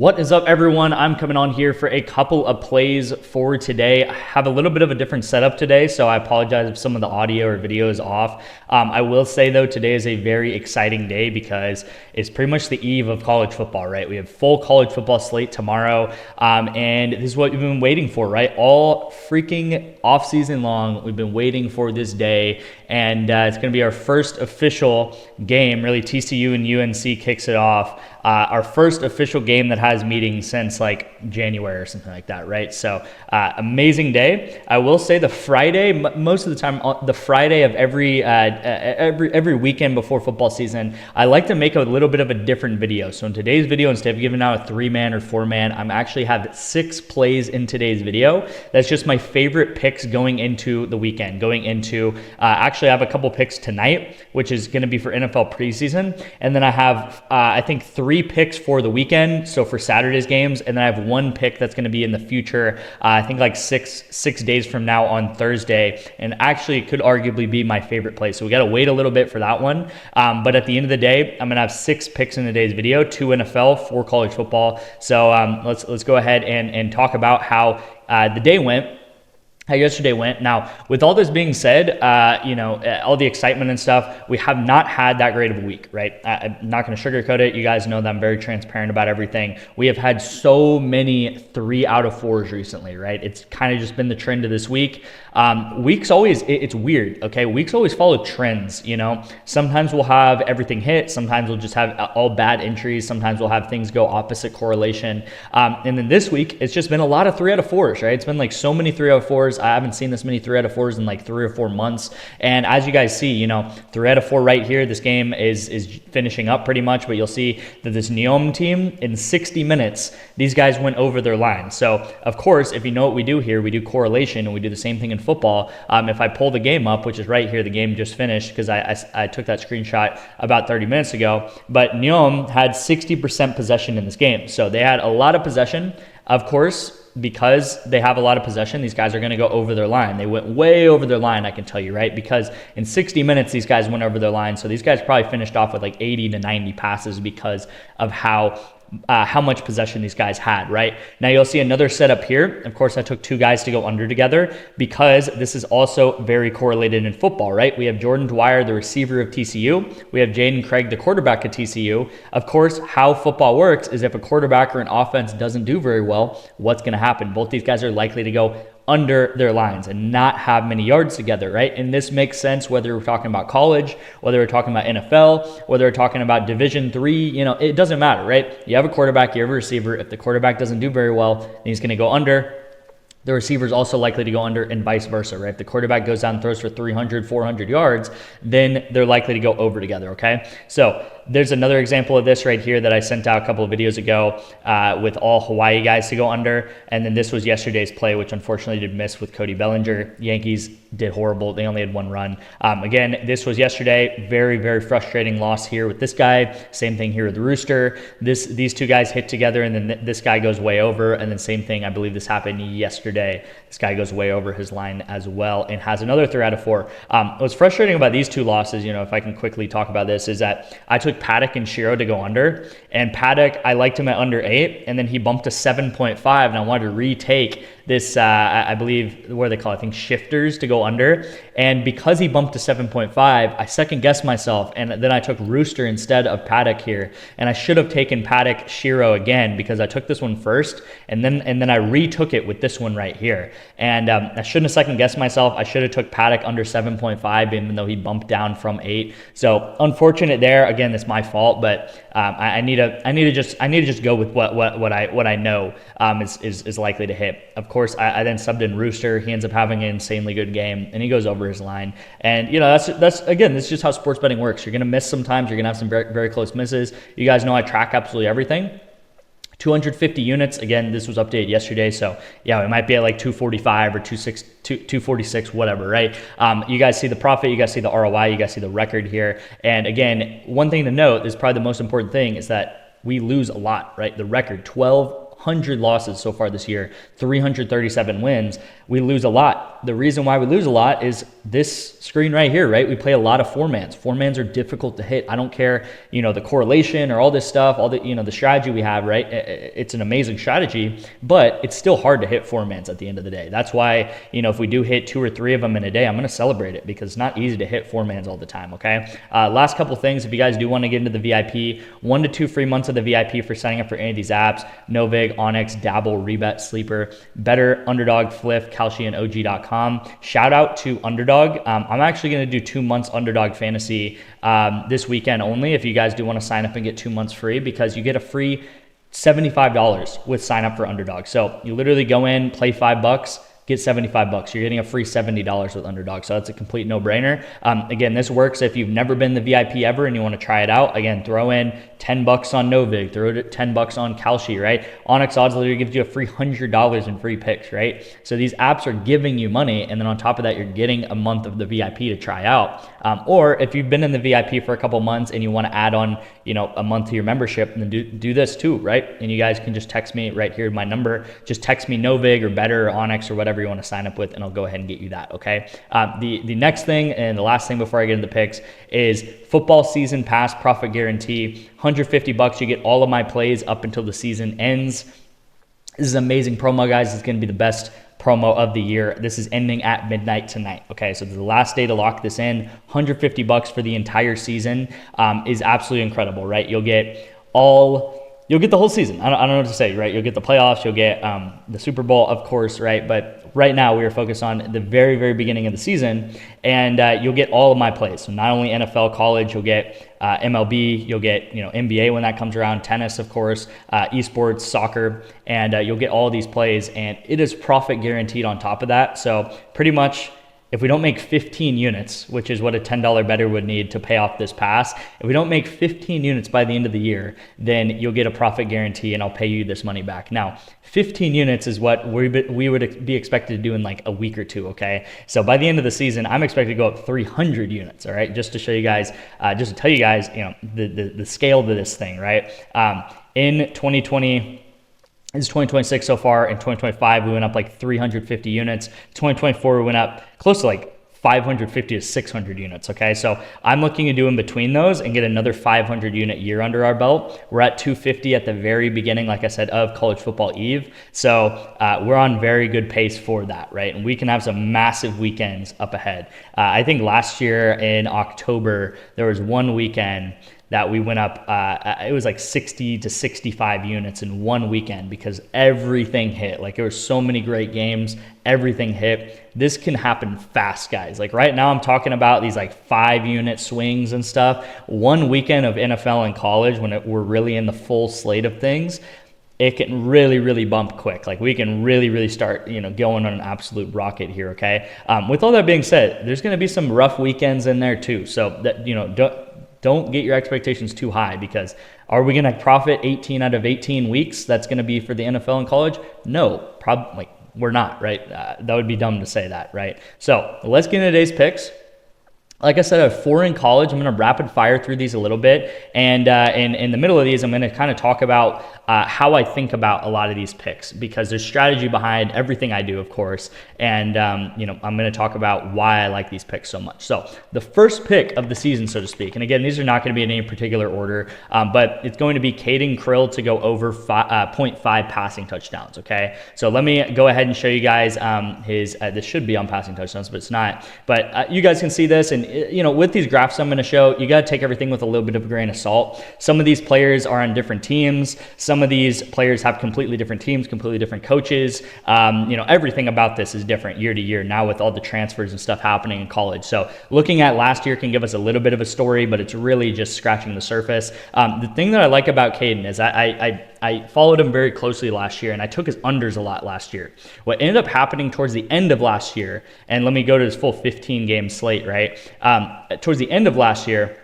What is up, everyone? I'm coming on here for a couple of plays for today. I have a little bit of a different setup today, so I apologize if some of the audio or video is off. I will say, though, today is a very exciting day because it's pretty much the eve of college football, right? We have full college football slate tomorrow, and this is what we've been waiting for, right? All freaking off-season long, we've been waiting for this day, and it's going to be our first official game. Really, TCU and UNC kicks it off. Our first official game that has meetings since like January or something like that, right? So amazing day. I will say the Friday, most of the time, the Friday of every weekend before football season, I like to make a little bit of a different video. So in today's video, instead of giving out a 3-man or 4-man, I'm actually have 6 plays in today's video. That's just my favorite picks going into the weekend. Going into actually, I have a couple picks tonight, which is going to be for NFL preseason, and then I have I think 3 picks for the weekend, so for Saturday's games, and then I have 1 pick that's going to be in the future, I think like six days from now on Thursday, and actually it could arguably be my favorite play, so we got to wait a little bit for that one, but at the end of the day, I'm going to have 6 picks in today's video, 2 NFL, 4 college football. So let's go ahead and talk about how the day went. How yesterday went. Now, with all this being said, all the excitement and stuff, we have not had that great of a week, right? I'm not going to sugarcoat it. You guys know that I'm very transparent about everything. We have had so many 3 out of 4s recently, right? It's kind of just been the trend of this week. Weeks always, it's weird, okay? Weeks always follow trends, you know? Sometimes we'll have everything hit. Sometimes we'll just have all bad entries. Sometimes we'll have things go opposite correlation. And then this week, it's just been a lot of 3 out of 4s, right? It's been like so many 3 out of 4s. I haven't seen this many 3 out of 4s in like 3 or 4 months. And as you guys see, 3 out of 4 right here. This game is finishing up pretty much, but you'll see that this Neom team, in 60 minutes, these guys went over their line. So, of course, if you know what we do here, we do correlation, and we do the same thing in football. If I pull the game up, which is right here, the game just finished because I took that screenshot about 30 minutes ago, but Neom had 60% possession in this game. So they had a lot of possession. Of course, because they have a lot of possession, these guys are going to go over their line. They went way over their line, I can tell you, right? Because in 60 minutes, these guys went over their line. So these guys probably finished off with like 80 to 90 passes because of how much possession these guys had, right? Now you'll see another setup here. Of course, I took 2 guys to go under together because this is also very correlated in football, right? We have Jordan Dwyer, the receiver of TCU. We have Jaden Craig, the quarterback at TCU. Of course, how football works is if a quarterback or an offense doesn't do very well, what's going to happen? Both these guys are likely to go under their lines and not have many yards together, right? And this makes sense whether we're talking about college, whether we're talking about NFL, whether we're talking about Division III, it doesn't matter, right? You have a quarterback, you have a receiver. If the quarterback doesn't do very well, then he's going to go under. The receiver is also likely to go under, and vice versa, right? If the quarterback goes down and throws for 300, 400 yards, then they're likely to go over together, okay? So there's another example of this right here that I sent out a couple of videos ago with all Hawaii guys to go under, and then this was yesterday's play, which unfortunately did miss with Cody Bellinger. Yankees did horrible. They only had 1 run. Again, this was yesterday. Very, very frustrating loss here with this guy. Same thing here with Rooster. These 2 guys hit together, and then this guy goes way over, and then same thing, I believe this happened yesterday. This guy goes way over his line as well and has another 3 out of 4. What's frustrating about these 2 losses, if I can quickly talk about this, is that I took Paddock and Shiro to go under, and Paddock, I liked him at under 8, and then he bumped to 7.5, and I wanted to retake this, I believe, what do they call it? I think shifters to go under. And because he bumped to 7.5, I second guessed myself. And then I took Rooster instead of Paddock here. And I should have taken Paddock Shiro again because I took this one first. And then I retook it with this one right here. And I shouldn't have second guessed myself. I should have took Paddock under 7.5, even though he bumped down from 8. So unfortunate there. Again, it's my fault, but I need to just go with what I know is likely to hit. Of course, I then subbed in Rooster. He ends up having an insanely good game, and he goes over his line. And that's again, this is just how sports betting works. You're gonna miss sometimes. You're gonna have some very, very close misses. You guys know I track absolutely everything. 250 units. Again, this was updated yesterday, so yeah, it might be at like 245 or 246, whatever, right? You guys see the profit, you guys see the ROI, you guys see the record here. And again, one thing to note is probably the most important thing is that we lose a lot, right? The record, 12 100 losses so far this year, 337 wins. We lose a lot. The reason why we lose a lot is this screen right here, right? We play a lot of four-mans. Four-mans are difficult to hit. I don't care, the correlation or all this stuff, all the, the strategy we have, right? It's an amazing strategy, but it's still hard to hit four-mans at the end of the day. That's why, if we do hit 2 or 3 of them in a day, I'm going to celebrate it because it's not easy to hit four-mans all the time, okay? Last couple things, if you guys do want to get into the VIP, 1 to 2 free months of the VIP for signing up for any of these apps: NOVIG, ONYX, Dabble, Rebet, Sleeper, BETR, Underdog, Fliff, KALSHI, and OG.com. Shout out to Underdog. I'm actually going to do 2 months Underdog Fantasy this weekend only if you guys do want to sign up and get 2 months free, because you get a free $75 with sign up for Underdog. So you literally go in, play $5, get $75. You're getting a free $70 with Underdog. So that's a complete no-brainer. Again, this works if you've never been the VIP ever and you want to try it out. Again, throw in $10 on NOVIG, throw it $10 on KALSHI, right? ONYX Odds literally gives you a free $100 in free picks, right? So these apps are giving you money, and then on top of that, you're getting a month of the VIP to try out. Or if you've been in the VIP for a couple months and you want to add on, a month to your membership, then do this too, right? And you guys can just text me right here, my number. Just text me NOVIG or BETR or ONYX or whatever you want to sign up with, and I'll go ahead and get you that, okay? The next thing and the last thing before I get into the picks is football season pass profit guarantee. $150, you get all of my plays up until the season ends. This is an amazing promo, guys. It's going to be the best promo of the year. This is ending at midnight tonight. Okay, so the last day to lock this in. $150 for the entire season is absolutely incredible, right? You'll get the whole season. I don't know what to say, right? You'll get the playoffs, you'll get the Super Bowl, of course, right? But right now we are focused on the very, very beginning of the season, and you'll get all of my plays. So not only NFL, college, you'll get MLB, you'll get NBA when that comes around, tennis, of course, esports, soccer, and you'll get all of these plays, and it is profit guaranteed on top of that. So pretty much, if we don't make 15 units, which is what a $10 bettor would need to pay off this pass, if we don't make 15 units by the end of the year, then you'll get a profit guarantee and I'll pay you this money back. Now, 15 units is what we would be expected to do in like a week or two, okay? So by the end of the season, I'm expected to go up 300 units, all right? Just to show you guys, just to tell you guys, the scale to this thing, right? In 2020, this is 2026 so far. In 2025, we went up like 350 units. 2024, we went up close to like 550 to 600 units, okay? So I'm looking to do in between those and get another 500 unit year under our belt. We're at 250 at the very beginning, like I said, of college football eve. So we're on very good pace for that, right? And we can have some massive weekends up ahead. I think last year in October, there was one weekend that we went up, it was like 60 to 65 units in one weekend because everything hit. Like there were so many great games, everything hit. This can happen fast, guys. Like right now I'm talking about these like 5-unit swings and stuff. One weekend of NFL and college when we're really in the full slate of things, it can really, really bump quick. Like we can really, really start, going on an absolute rocket here, okay? With all that being said, there's gonna be some rough weekends in there too. So that, don't get your expectations too high, because are we going to profit 18 out of 18 weeks? That's going to be for the NFL and college? No, probably we're not, right? That would be dumb to say that, right? So let's get into today's picks. Like I said, I have 4 in college. I'm going to rapid fire through these a little bit. And in the middle of these, I'm going to kind of talk about how I think about a lot of these picks, because there's strategy behind everything I do, of course. And, I'm going to talk about why I like these picks so much. So the first pick of the season, so to speak, and again, these are not going to be in any particular order, but it's going to be Caden Krill to go over 0.5 passing touchdowns, okay? So let me go ahead and show you guys his, this should be on passing touchdowns, but it's not. But you guys can see this, and with these graphs I'm going to show, you got to take everything with a little bit of a grain of salt. Some of these players are on different teams. Some of these players have completely different teams, completely different coaches. Everything about this is different year to year now with all the transfers and stuff happening in college. So looking at last year can give us a little bit of a story, but it's really just scratching the surface. The thing that I like about Caden is I followed him very closely last year, and I took his unders a lot last year. What ended up happening towards the end of last year, and let me go to his full 15-game slate, right? Towards the end of last year,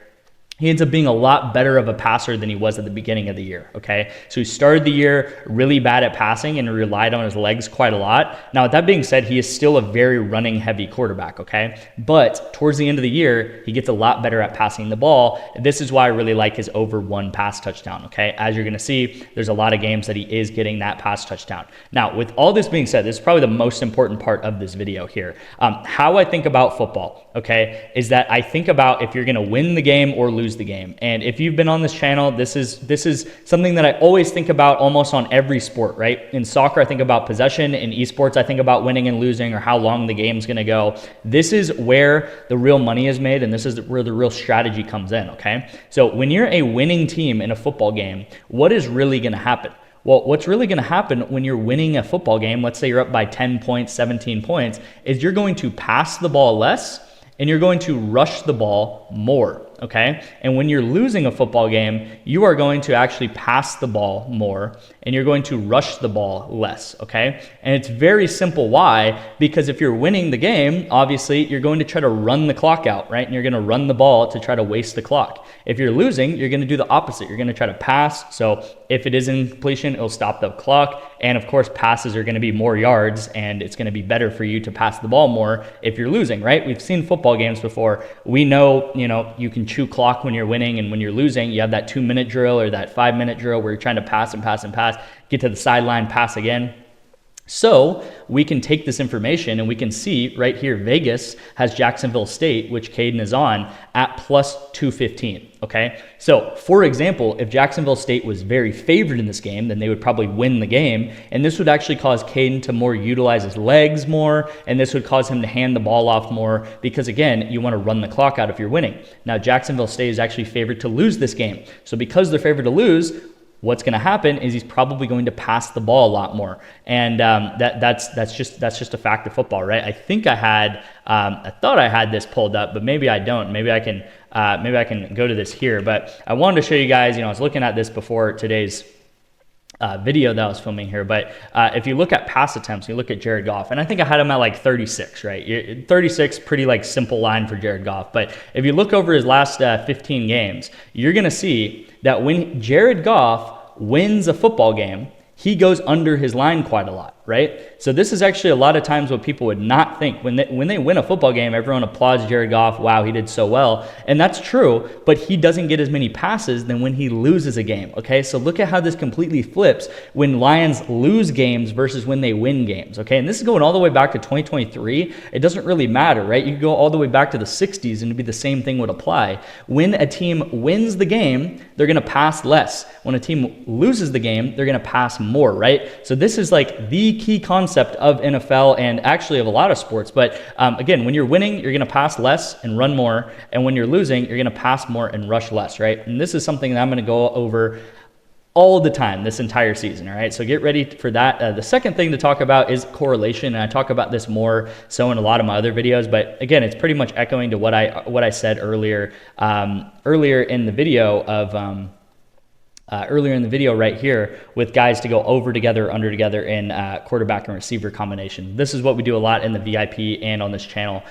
he ends up being a lot better of a passer than he was at the beginning of the year, okay? So he started the year really bad at passing and relied on his legs quite a lot. Now, with that being said, he is still a very running-heavy quarterback, okay? But towards the end of the year, he gets a lot better at passing the ball. This is why I really like his over 1 pass touchdown, okay? As you're gonna see, there's a lot of games that he is getting that pass touchdown. Now, with all this being said, this is probably the most important part of this video here. How I think about football, okay, is that I think about if you're gonna win the game or lose the game. And if you've been on this channel, this is something that I always think about almost on every sport, right? In soccer, I think about possession. In esports, I think about winning and losing or how long the game's gonna go. This is where the real money is made, and this is where the real strategy comes in, okay? So when you're a winning team in a football game, what is really gonna happen? Well, what's really going to happen when you're winning a football game, let's say you're up by 10 points, 17 points, is you're going to pass the ball less and you're going to rush the ball more, okay? And when you're losing a football game, you are going to actually pass the ball more and you're going to rush the ball less, okay? And it's very simple why, because if you're winning the game, obviously you're going to try to run the clock out, right? And you're going to run the ball to try to waste the clock. If you're losing, you're going to do the opposite. You're going to try to pass. So if it is incompletion, it'll stop the clock. And of course, passes are going to be more yards and it's going to be better for you to pass the ball more if you're losing, right? We've seen football games before. We know, you can chew clock when you're winning, and when you're losing, you have that 2-minute drill or that 5-minute drill where you're trying to pass and pass and pass, get to the sideline, pass again. So we can take this information and we can see right here, Vegas has Jacksonville State, which Caden is on, at plus 215, okay? So for example, if Jacksonville State was very favored in this game, then they would probably win the game. And this would actually cause Caden to more utilize his legs more. And this would cause him to hand the ball off more because again, you want to run the clock out if you're winning. Now, Jacksonville State is actually favored to lose this game. So because they're favored to lose, what's going to happen is he's probably going to pass the ball a lot more, and that's just a fact of football, right? I think I thought I had this pulled up, but maybe I don't. Maybe I can go to this here. But I wanted to show you guys. I was looking at this before today's video that I was filming here, but if you look at pass attempts, you look at Jared Goff, and I think I had him at like 36, right? 36, pretty like simple line for Jared Goff. But if you look over his last 15 games, you're going to see that when Jared Goff wins a football game, he goes under his line quite a lot, right? So this is actually a lot of times what people would not think. When they win a football game, everyone applauds Jared Goff. Wow, he did so well. And that's true, but he doesn't get as many passes than when he loses a game, okay? So look at how this completely flips when Lions lose games versus when they win games, okay? And this is going all the way back to 2023. It doesn't really matter, right? You can go all the way back to the 60s and it'd be the same thing would apply. When a team wins the game, they're going to pass less. When a team loses the game, they're going to pass more, right? So this is like the key concept of NFL and actually of a lot of sports. But again, when you're winning, you're going to pass less and run more. And when you're losing, you're going to pass more and rush less, right? And this is something that I'm going to go over all the time this entire season, all right? So get ready for that. The second thing to talk about is correlation, and I talk about this more so in a lot of my other videos, but again, it's pretty much echoing to what I said earlier in the video of earlier in the video right here with guys to go over together, under together in quarterback and receiver combination. This is what we do a lot in the VIP and on this channel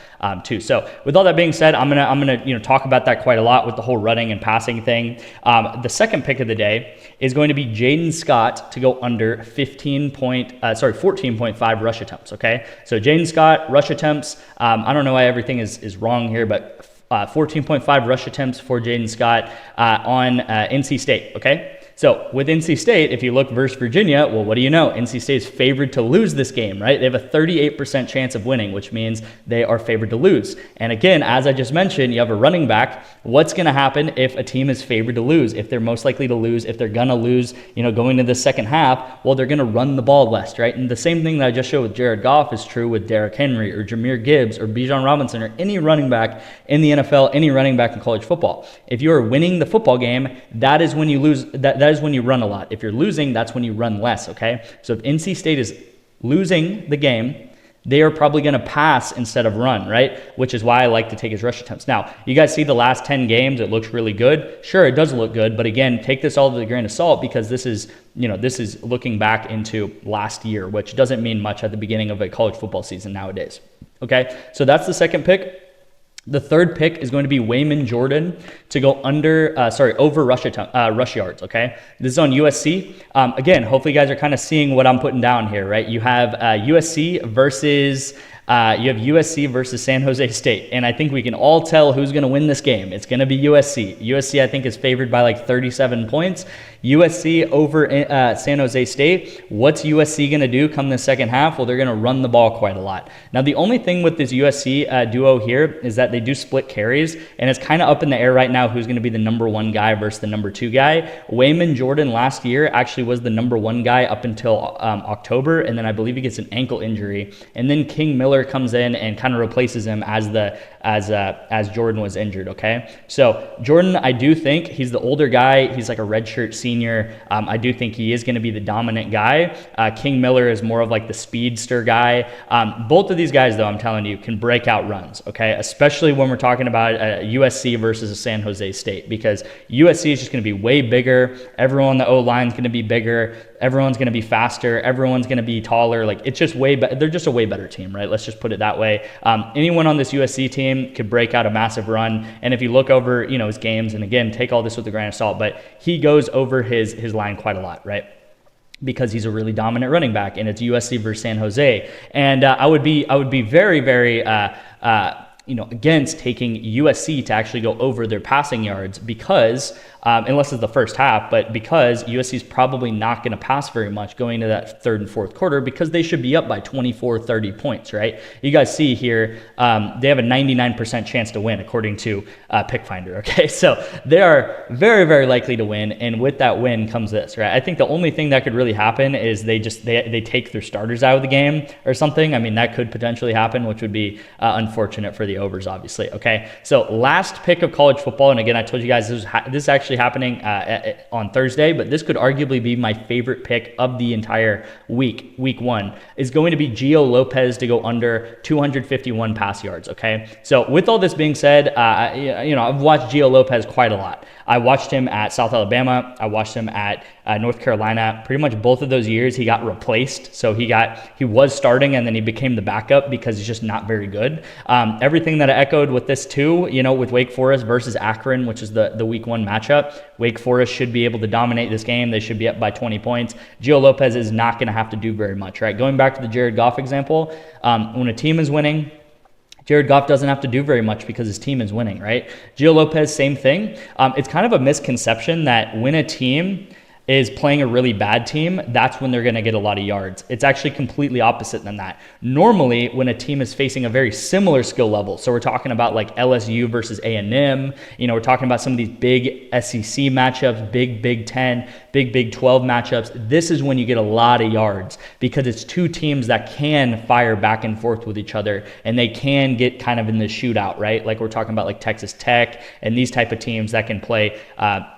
too. So with all that being said, I'm gonna talk about that quite a lot with the whole running and passing thing. The second pick of the day is going to be Jaden Scott to go under 14.5 rush attempts. Okay, so Jaden Scott rush attempts. I don't know why everything is wrong here, but 14.5 rush attempts for Jaden Scott on NC State, okay? So with NC State, if you look versus Virginia, well, what do you know? NC State is favored to lose this game, right? They have a 38% chance of winning, which means they are favored to lose. And again, as I just mentioned, you have a running back. What's going to happen if a team is favored to lose? If they're most likely to lose, if they're going to lose, going into the second half, well, they're going to run the ball less, right? And the same thing that I just showed with Jared Goff is true with Derrick Henry or Jahmyr Gibbs or Bijan Robinson or any running back in the NFL, any running back in college football. If you are winning the football game, that is when you lose. That is when you run a lot. If you're losing, that's when you run less, okay? So if NC State is losing the game, they are probably going to pass instead of run, right? Which is why I like to take his rush attempts. Now, you guys see the last 10 games, it looks really good. Sure, it does look good, but again, take this all with a grain of salt because this is looking back into last year, which doesn't mean much at the beginning of a college football season nowadays, okay? So that's the second pick. The third pick is going to be Wayman Jordan to go over rush yards, okay? This is on USC. Again, hopefully you guys are kind of seeing what I'm putting down here, right? You have USC versus San Jose State, and I think we can all tell who's going to win this game. It's going to be USC. USC, I think, is favored by like 37 points. USC over San Jose State. What's USC going to do come the second half? Well, they're going to run the ball quite a lot. Now, the only thing with this USC duo here is that they do split carries, and it's kind of up in the air right now who's going to be the number 1 guy versus the number 2 guy. Wayman Jordan last year actually was the number 1 guy up until October, and then I believe he gets an ankle injury, and then King Miller comes in and kind of replaces him as Jordan was injured. Okay, so Jordan, I do think he's the older guy. He's like a redshirt senior. I do think he is going to be the dominant guy. King Miller is more of like the speedster guy. Both of these guys, though, I'm telling you, can break out runs. Okay, especially when we're talking about USC versus a San Jose State, because USC is just going to be way bigger. Everyone on the O-line is going to be bigger. Everyone's going to be faster. Everyone's going to be taller. Like, it's just they're just a way better team, right? Let's just put it that way. Anyone on this USC team could break out a massive run. And if you look over, his games, and again, take all this with a grain of salt, but he goes over his line quite a lot, right? Because he's a really dominant running back, and it's USC versus San Jose. And I would be very, very against taking USC to actually go over their passing yards, because unless it's the first half, but because USC is probably not going to pass very much going into that third and fourth quarter, because they should be up by 24, 30 points, right? You guys see here, they have a 99% chance to win according to PickFinder, okay? So they are very, very likely to win, and with that win comes this, right? I think the only thing that could really happen is they take their starters out of the game or something. I mean, that could potentially happen, which would be unfortunate for the overs, obviously, okay? So last pick of college football, and again, I told you guys this is actually happening on Thursday, but this could arguably be my favorite pick of the entire week. Week 1 is going to be Gio Lopez to go under 251 pass yards, okay? So with all this being said, I've watched Gio Lopez quite a lot. I watched him at South Alabama. I watched him at North Carolina. Pretty much both of those years, he got replaced. So he was starting, and then he became the backup because he's just not very good. Everything that I echoed with this too, with Wake Forest versus Akron, which is the week 1 matchup. Wake Forest should be able to dominate this game. They should be up by 20 points. Gio Lopez is not going to have to do very much, right? Going back to the Jared Goff example, when a team is winning, Jared Goff doesn't have to do very much because his team is winning, right? Gio Lopez, same thing. It's kind of a misconception that when a team is playing a really bad team, that's when they're going to get a lot of yards. It's actually completely opposite than that. Normally, when a team is facing a very similar skill level, so we're talking about like LSU versus A&M, we're talking about some of these big SEC matchups, big Big 10, big Big 12 matchups, this is when you get a lot of yards, because it's two teams that can fire back and forth with each other, and they can get kind of in the shootout, right? Like we're talking about like Texas Tech and these type of teams that can play,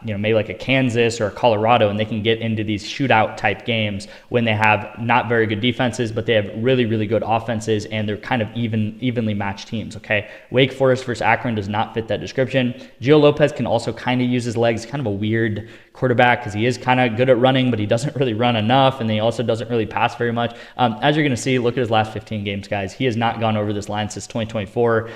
maybe like a Kansas or a Colorado, and they can get into these shootout type games when they have not very good defenses, but they have really, really good offenses, and they're kind of evenly matched teams, okay? Wake Forest versus Akron does not fit that description. Gio Lopez can also kind of use his legs, kind of a weird quarterback because he is kind of good at running, but he doesn't really run enough, and then he also doesn't really pass very much. As you're going to see, look at his last 15 games, guys. He has not gone over this line since 2024.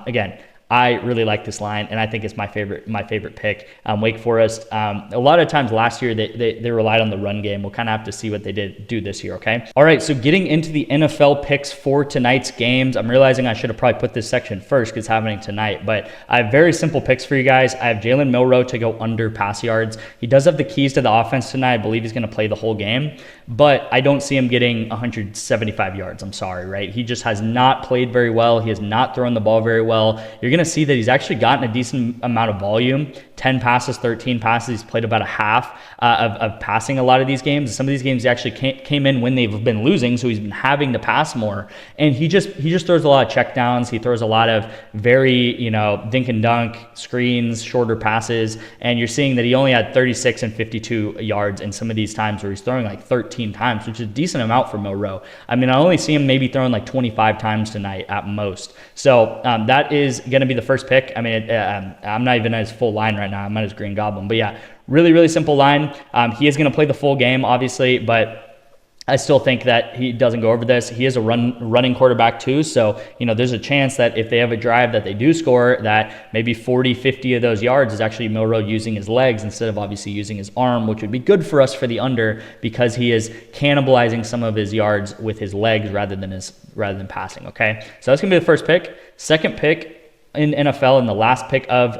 Again, I really like this line, and I think it's my favorite pick. Wake Forest, a lot of times last year, they relied on the run game. We'll kind of have to see what they do this year, okay? All right, so getting into the NFL picks for tonight's games, I'm realizing I should have probably put this section first because it's happening tonight, but I have very simple picks for you guys. I have Jalen Milroe to go under pass yards. He does have the keys to the offense tonight. I believe he's going to play the whole game, but I don't see him getting 175 yards. I'm sorry, right? He just has not played very well. He has not thrown the ball very well. You're going to see that he's actually gotten a decent amount of volume, 10 passes, 13 passes. He's played about a half of passing a lot of these games. Some of these games he actually came in when they've been losing, so he's been having to pass more. And he just throws a lot of checkdowns. He throws a lot of very, dink and dunk, screens, shorter passes. And you're seeing that he only had 36 and 52 yards in some of these times where he's throwing like 13 times, which is a decent amount for Milroe. I mean, I only see him maybe throwing like 25 times tonight at most. So that is going to be the first pick. I mean, I'm not even at his full line right now. I'm at his Green Goblin. But yeah, really, really simple line. He is going to play the full game, obviously, but I still think that he doesn't go over this. He is a running quarterback too. So, there's a chance that if they have a drive that they do score, that maybe 40, 50 of those yards is actually Milroe using his legs instead of obviously using his arm, which would be good for us for the under because he is cannibalizing some of his yards with his legs rather than passing. Okay. So that's going to be the first pick. Second pick in NFL, and the last pick of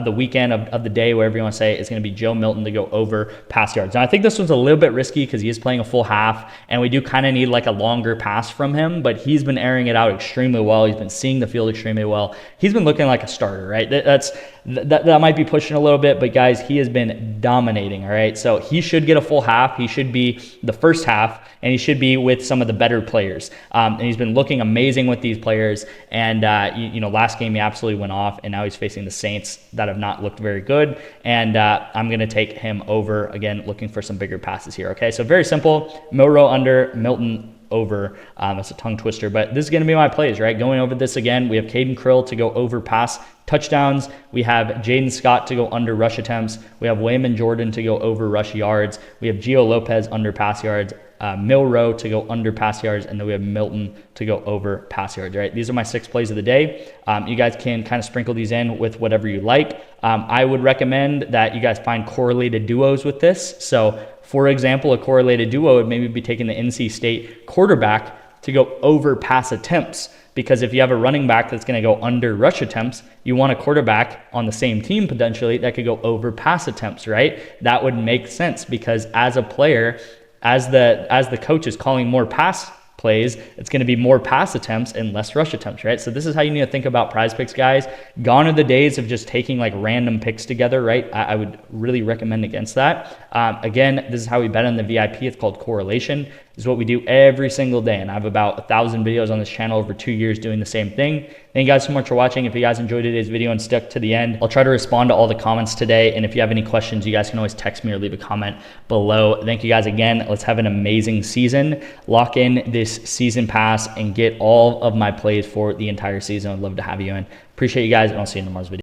the weekend, of the day, whatever you want to say, is going to be Joe Milton to go over pass yards. Now, I think this one's a little bit risky because he is playing a full half, and we do kind of need like a longer pass from him, but he's been airing it out extremely well. He's been seeing the field extremely well. He's been looking like a starter, right? That might be pushing a little bit, but guys, he has been dominating, all right? So he should get a full half. He should be the first half, and he should be with some of the better players. And he's been looking amazing with these players. And, last game he absolutely went off, and now he's facing the Saints that have not looked very good. And I'm going to take him over, again, looking for some bigger passes here, okay? So very simple. Milroe under, Milton over. That's a tongue twister, but this is going to be my plays, right? Going over this again, we have Caden Krill to go over pass touchdowns. We have Jaden Scott to go under rush attempts. We have Wayman Jordan to go over rush yards. We have Gio Lopez under pass yards. Milroe to go under pass yards, and then we have Milton to go over pass yards, right? These are my 6 plays of the day. You guys can kind of sprinkle these in with whatever you like. I would recommend that you guys find correlated duos with this. So, for example, a correlated duo would maybe be taking the NC State quarterback to go over pass attempts, because if you have a running back that's going to go under rush attempts, you want a quarterback on the same team potentially that could go over pass attempts, right? That would make sense because as a player, as the coach is calling more pass plays, it's going to be more pass attempts and less rush attempts, right? So this is how you need to think about prize picks, guys. Gone are the days of just taking like random picks together, right? I would really recommend against that. Again, this is how we bet on the VIP. It's called correlation. This is what we do every single day. And I have about 1,000 videos on this channel over 2 years doing the same thing. Thank you guys so much for watching. If you guys enjoyed today's video and stuck to the end, I'll try to respond to all the comments today. And if you have any questions, you guys can always text me or leave a comment below. Thank you guys again. Let's have an amazing season. Lock in this season pass and get all of my plays for the entire season. I'd love to have you in. Appreciate you guys, and I'll see you in tomorrow's video.